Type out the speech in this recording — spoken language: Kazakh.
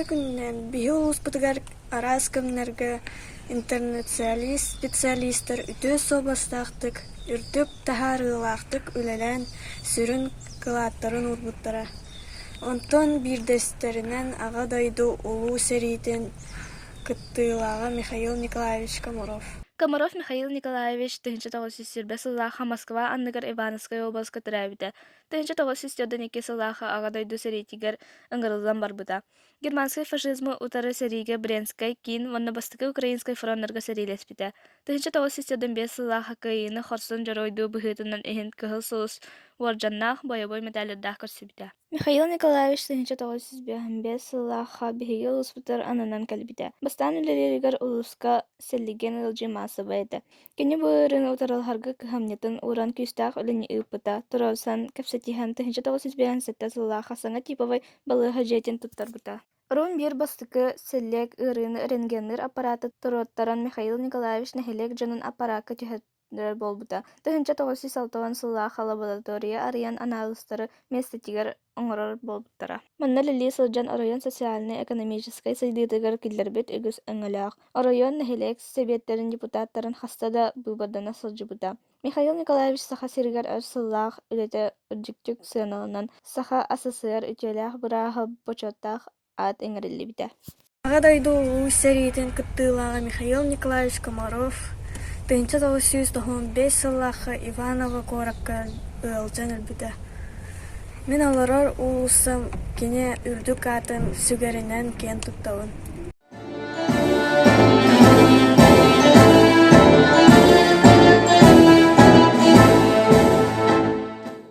күннен биһи улуспутугар араас көмнерге интернационалист специалисттер үтөө собастаахтык, үрдүк тахарылаахтык үлэлэн сүрүн кылааттарын урбуттара. Онтон бирдестеринен ага дойду улуу сериитин кыттыылаага Михаил Николаевич Комаров. Комаров Михаил Николаевич 1900 сыллаха Москва анныгар Ивановская областка тырабыта. 1902 сыллаха агадойду серитигер ыңгырылдан барбыта. Германский фашизмы утары сериге Брянской, Кин, Воннобастыкы Украинской фронтнарга серилеспите. 1905 сыллаха кайыны хорсон жаройду быхытынан эхин кыхыл соус уарджаннах боевой медалердах көрсүбите. Михаил Николаевич 1905 сыллаха биһиги улуспутар анынан кэлбите. Бастан үлелеригер улуска селлиген ылжы маасыбайда. Кені бұырын утаралхаргы кыхамнетін уран күстақ үліні ыпыта, тұраусан кәпсетихан 1905 сетті сыллаха саңа типовай балыға жетін туттар бұта. Рун бир бастыкы селлек ырыны рентгенер аппараты туроттаран Михаил Николаевич нәхелек жонун аппаратка түхеттер болбута. 1906 сыллаха лаборатория арыян анализтары местетигер оңорор болбуттара. Манна лили сылжан район социально-экономической сайдыдыгар киллербет үгүс өңөлөөх. Район нәхелек себеттерин депутаттарын хаста да бубадана сылжыбыта. Михаил Николаевич саха сиргер өр сыллаах үлете үрдүктүк сыналынан саха СССР үтелээх бырааһы почоттаах ат эңерилли бите. Ага дойду улуу сериитин кыттыылаага Михаил Николаевич Комаров 1995 сыллаха Иваново коракка ыалжан элбите. Мен олорор улуусам кене үрдүк атын сүгеринен кен туттабын.